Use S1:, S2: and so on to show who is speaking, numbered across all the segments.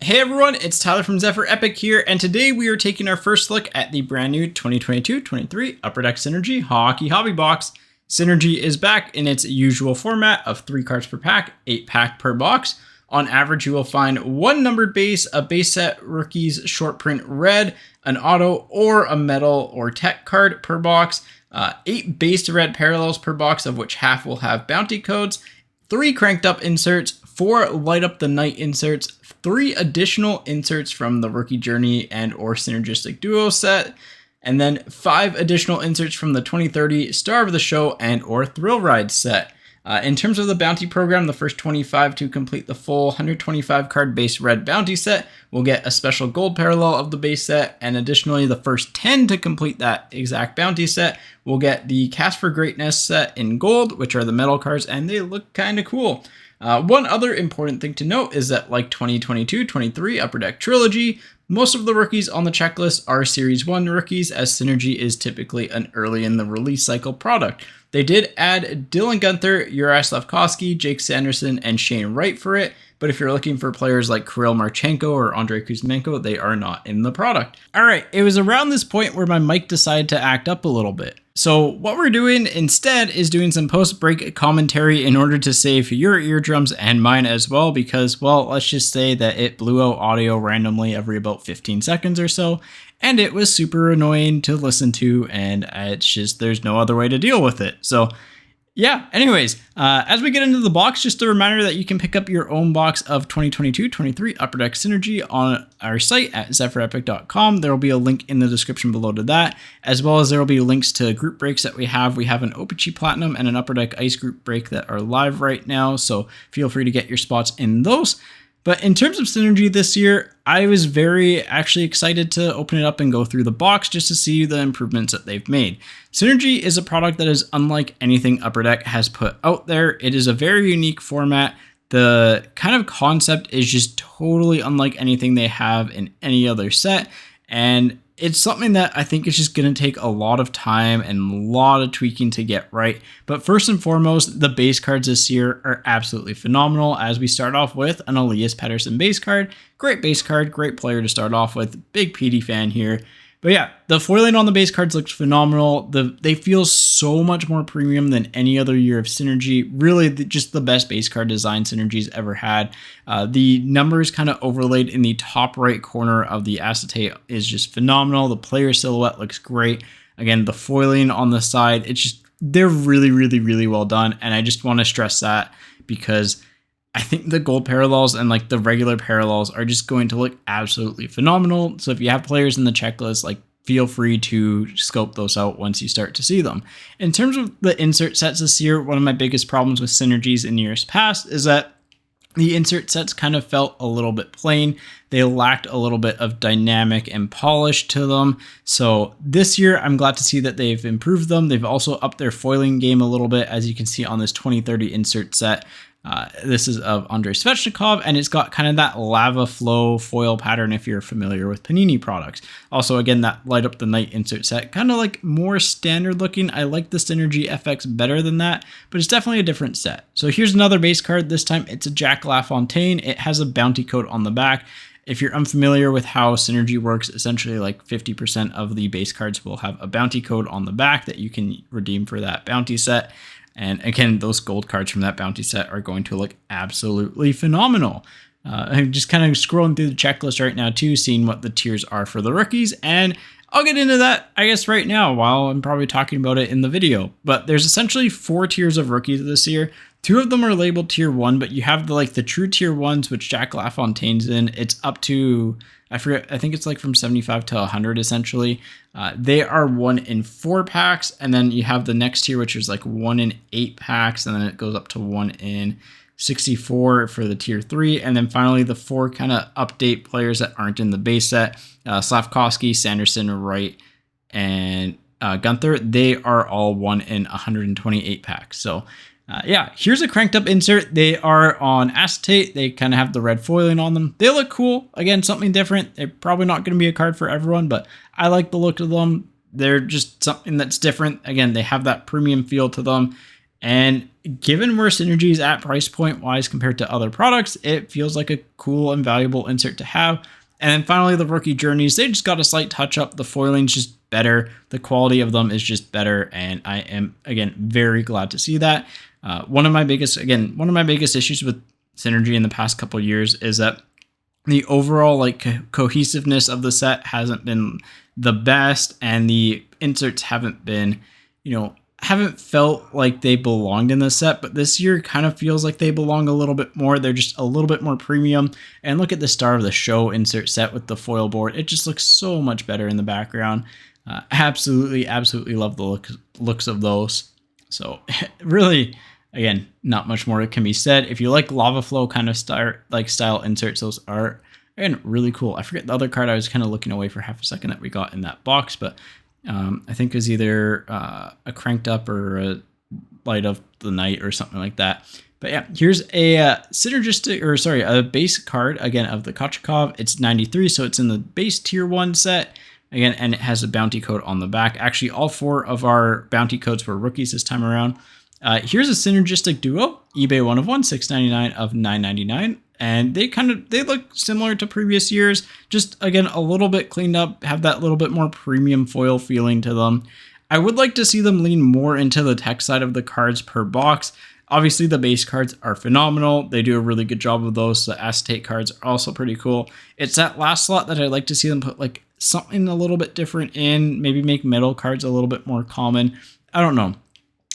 S1: Hey everyone, it's Tyler from Zephyr Epic here, and today we are taking our first look at the brand new 2022-23 Upper Deck Synergy Hockey Hobby Box. Synergy is back in its usual format of 3 cards per pack, 8 pack per box. On average, you will find one numbered base, a base set rookies short print red, an auto or a metal or tech card per box, 8 base to red parallels per box, of which half will have bounty codes, 3 cranked up inserts, 4 light up the night inserts, 3 additional inserts from the Rookie Journey and or Synergistic Duo set, and then 5 additional inserts from the 2030 Star of the Show and or Thrill Ride set. In terms of the bounty program, the first 25 to complete the full 125 card base red bounty set will get a special gold parallel of the base set, and additionally the first 10 to complete that exact bounty set will get the Cast for Greatness set in gold, which are the metal cards, and they look kind of cool. One other important thing to note is that, like 2022-23 Upper Deck Trilogy, most of the rookies on the checklist are Series 1 rookies, as Synergy is typically an early in the release cycle product. They did add Dylan Guenther, Uri Slafkovsky, Jake Sanderson, and Shane Wright for it, but if you're looking for players like Kirill Marchenko or Andrei Kuzmenko, they are not in the product. Alright, it was around this point where my mic decided to act up a little bit. So what we're doing instead is doing some post-break commentary in order to save your eardrums and mine as well, because, well, let's just say that it blew out audio randomly every about 15 seconds or so, and it was super annoying to listen to, and it's just, there's no other way to deal with it. So yeah, anyways, as we get into the box, just a reminder that you can pick up your own box of 2022-23 Upper Deck Synergy on our site at zephyrepic.com. There will be a link in the description below to that, as well as there will be links to group breaks that we have. We have an OPG Platinum and an Upper Deck Ice group break that are live right now, so feel free to get your spots in those. But in terms of Synergy this year, I was very actually excited to open it up and go through the box just to see the improvements that they've made. Synergy is a product that is unlike anything Upper Deck has put out there. It is a very unique format. The kind of concept is just totally unlike anything they have in any other set, and it's something that I think is just going to take a lot of time and a lot of tweaking to get right. But first and foremost, the base cards this year are absolutely phenomenal, as we start off with an Elias Pettersson base card. Great base card, great player to start off with. Big PD fan here. But yeah, the foiling on the base cards looks phenomenal. They feel so much more premium than any other year of Synergy. Really, just the best base card design Synergy's ever had. The numbers kind of overlaid in the top right corner of the acetate is just phenomenal. The player silhouette looks great. Again, the foiling on the side, it's just, they're really, really, really well done. And I just want to stress that because I think the gold parallels and like the regular parallels are just going to look absolutely phenomenal. So if you have players in the checklist, like, feel free to scope those out once you start to see them. In terms of the insert sets this year, one of my biggest problems with Synergies in years past is that the insert sets kind of felt a little bit plain. They lacked a little bit of dynamic and polish to them. So this year, I'm glad to see that they've improved them. They've also upped their foiling game a little bit, as you can see on this 2030 insert set. This is of Andrei Svechnikov, and it's got kind of that lava flow foil pattern if you're familiar with Panini products. Also, again, that light up the night insert set, kind of like more standard looking. I like the Synergy FX better than that, but it's definitely a different set. So here's another base card. This time it's a Jack LaFontaine. It has a bounty code on the back. If you're unfamiliar with how Synergy works, essentially like 50% of the base cards will have a bounty code on the back that you can redeem for that bounty set. And again, those gold cards from that bounty set are going to look absolutely phenomenal. I'm just kind of scrolling through the checklist right now too, seeing what the tiers are for the rookies. And I'll get into that, I guess, right now while I'm probably talking about it in the video. But there's essentially 4 tiers of rookies this year. 2 of them are labeled tier 1, but you have the true tier 1s, which Jack LaFontaine's in. It's up to, I forget, I think it's like from 75 to 100 essentially. They are 1 in 4 packs, and then you have the next tier, which is like 1 in 8 packs, and then it goes up to 1 in 64 for the tier 3, and then finally the 4 kind of update players that aren't in the base set, Slafkovsky, Sanderson, Wright, and Guenther. They are all 1 in 128 packs. So yeah, here's a cranked up insert. They are on acetate. They kind of have the red foiling on them. They look cool. Again, something different. They're probably not going to be a card for everyone, but I like the look of them. They're just something that's different. Again, they have that premium feel to them. And given where Synergy is at price point wise compared to other products, it feels like a cool and valuable insert to have. And then finally, the rookie journeys, they just got a slight touch up. The foiling's just better. The quality of them is just better. And I am, again, very glad to see that. One of my biggest issues with Synergy in the past couple of years is that the overall like cohesiveness of the set hasn't been the best, and the inserts haven't been, haven't felt like they belonged in the set. But this year kind of feels like they belong a little bit more. They're just a little bit more premium. And look at the Star of the Show insert set with the foil board. It just looks so much better in the background. Absolutely love the looks of those. So really, again, not much more can be said. If you like lava flow kind of style inserts, those are, again, really cool. I forget the other card I was kind of looking away for half a second that we got in that box, but I think it was either a Cranked Up or a Light of the Night or something like that. But yeah, here's a a base card, again, of the Kochakov. It's 93, so it's in the base tier 1 set. Again, and it has a bounty code on the back. Actually, all 4 of our bounty codes were rookies this time around. Here's a synergistic duo, eBay 1 of 1, 699 of 999. And they look similar to previous years, just again, a little bit cleaned up, have that little bit more premium foil feeling to them. I would like to see them lean more into the tech side of the cards per box. Obviously, the base cards are phenomenal. They do a really good job of those. The acetate cards are also pretty cool. It's that last slot that I'd like to see them put like something a little bit different in, maybe make metal cards a little bit more common. I don't know.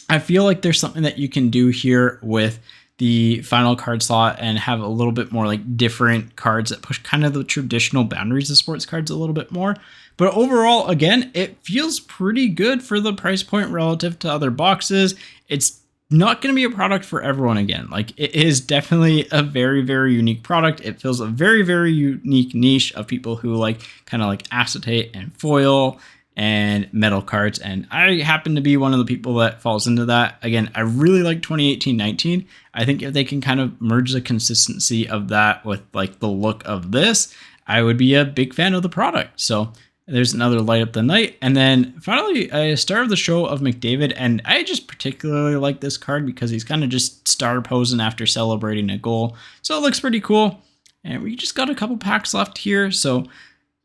S1: I feel like there's something that you can do here with the final card slot and have a little bit more like different cards that push kind of the traditional boundaries of sports cards a little bit more. But overall, again, it feels pretty good for the price point relative to other boxes. It's not going to be a product for everyone again. Like, it is definitely a very, very unique product. It fills a very, very unique niche of people who like kind of like acetate and foil and metal cards. And I happen to be one of the people that falls into that. Again, I really like 2018-19. I think if they can kind of merge the consistency of that with like the look of this, I would be a big fan of the product. So there's another Light Up the Night. And then finally, a Star of the Show of McDavid. And I just particularly like this card because he's kind of just star posing after celebrating a goal. So it looks pretty cool. And we just got a couple packs left here. So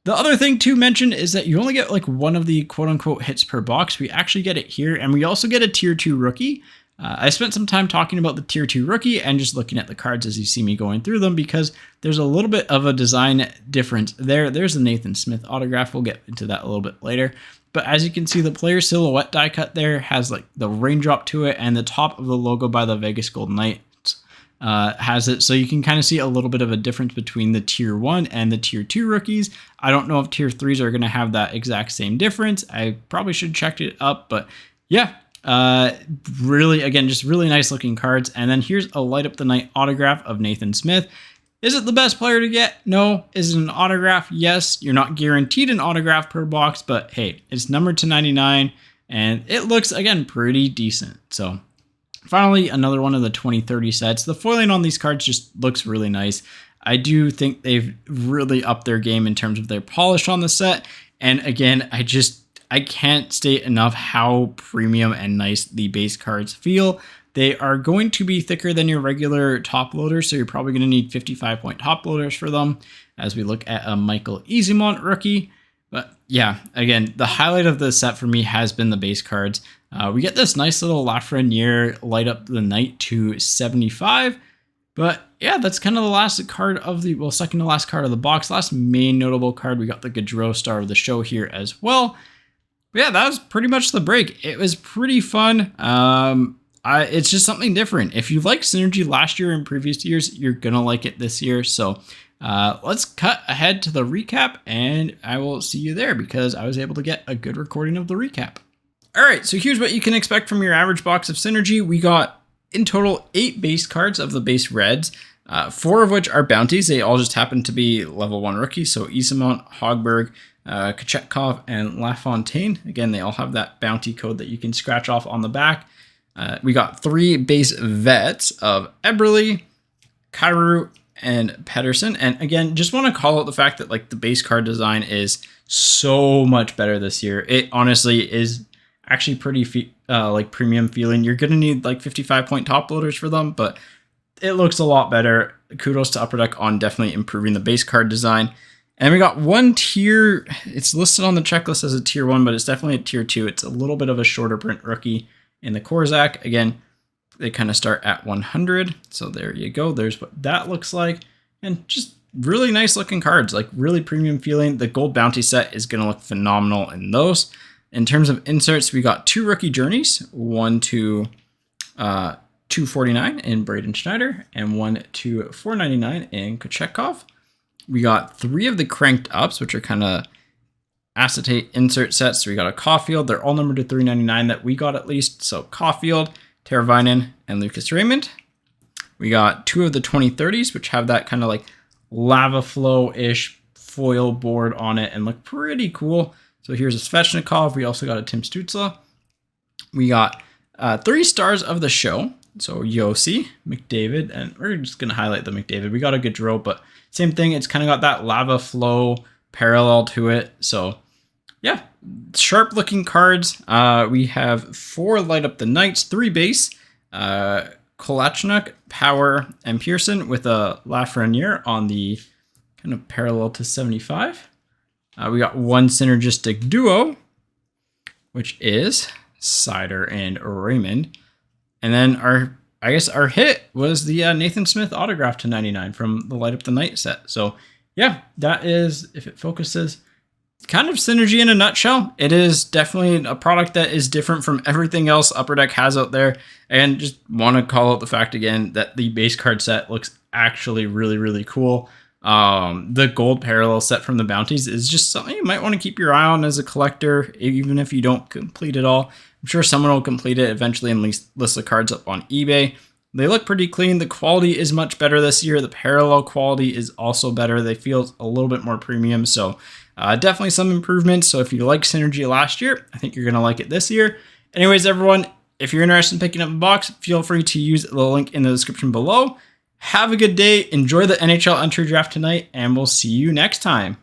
S1: the other thing to mention is that you only get like one of the quote unquote hits per box. We actually get it here. And we also get a tier 2 rookie. I spent some time talking about the tier 2 rookie and just looking at the cards as you see me going through them, because there's a little bit of a design difference there. There's the Nathan Smith autograph. We'll get into that a little bit later. But as you can see, the player silhouette die cut there has like the raindrop to it, and the top of the logo by the Vegas Golden Knights has it. So you can kind of see a little bit of a difference between the tier 1 and the tier 2 rookies. I don't know if tier 3s are going to have that exact same difference. I probably should check it up, but yeah. Really, again, just really nice looking cards. And then here's a Light Up the Night autograph of Nathan Smith. Is it the best player to get? No. Is it an autograph? Yes. You're not guaranteed an autograph per box, but hey, it's numbered to 99 and it looks, again, pretty decent. So finally, another one of the 2030 sets. The foiling on these cards just looks really nice. I do think they've really upped their game in terms of their polish on the set. And again, I can't state enough how premium and nice the base cards feel. They are going to be thicker than your regular top loaders, so you're probably going to need 55-point top loaders for them as we look at a Michael Easymont rookie. But yeah, again, the highlight of the set for me has been the base cards. We get this nice little Lafreniere Light Up the Night to 75. But yeah, that's kind of the last card of the, second to last card of the box. Last main notable card, we got the Gaudreau Star of the Show here as well. But yeah, that was pretty much the break. It was pretty fun. It's just something different. If you liked Synergy last year and previous years, you're going to like it this year. So let's cut ahead to the recap, and I will see you there because I was able to get a good recording of the recap. All right, so here's what you can expect from your average box of Synergy. We got, in total, 8 base cards of the base reds, 4 of which are bounties. They all just happen to be level 1 rookies. So Easymont, Hogberg, Kochetkov, and LaFontaine. Again, they all have that bounty code that you can scratch off on the back. We got 3 base vets of Eberle, Kyrou, and Pedersen. And again, just want to call out the fact that like the base card design is so much better this year. It honestly is actually pretty like premium feeling. You're gonna need like 55-point top loaders for them, but it looks a lot better. Kudos to Upper Deck on definitely improving the base card design. And we got one tier. It's listed on the checklist as a tier 1, but it's definitely a tier 2. It's a little bit of a shorter print rookie in the Korzak. Again, they kind of start at 100. So there you go. There's what that looks like. And just really nice looking cards, like really premium feeling. The gold bounty set is going to look phenomenal in those. In terms of inserts, we got 2 rookie journeys, one to 249 in Braden Schneider and one to 499 in Kochetkov. We got 3 of the cranked ups, which are kind of acetate insert sets. So we got a Caulfield. They're all numbered to 399 that we got at least. So Caulfield, Teravainen, and Lucas Raymond. We got 2 of the 2030s, which have that kind of like lava flow-ish foil board on it and look pretty cool. So here's a Svechnikov. We also got a Tim Stützle. We got 3 stars of the show. So Yossi, McDavid, and we're just going to highlight the McDavid. We got a Gaudreau, but same thing. It's kind of got that lava flow parallel to it. So yeah, sharp looking cards. We have 4 Light Up the Nights, 3 base, Kolachnik, Power, and Pearson with a Lafreniere on the kind of parallel to 75. We got 1 synergistic duo, which is Sider and Raymond. And then our hit was the Nathan Smith autograph to 99 from the Light Up the Night set. So yeah, that is, if it focuses, kind of Synergy in a nutshell. It is definitely a product that is different from everything else Upper Deck has out there. And just want to call out the fact again that the base card set looks actually really, really cool. The gold parallel set from the bounties is just something you might want to keep your eye on as a collector, even if you don't complete it all. I'm sure someone will complete it eventually and list the cards up on eBay. They look pretty clean. The quality is much better this year. The parallel quality is also better. They feel a little bit more premium. So definitely some improvements. So if you like Synergy last year, I think you're going to like it this year. Anyways, everyone, if you're interested in picking up a box, feel free to use the link in the description below. Have a good day. Enjoy the NHL entry draft tonight, and we'll see you next time.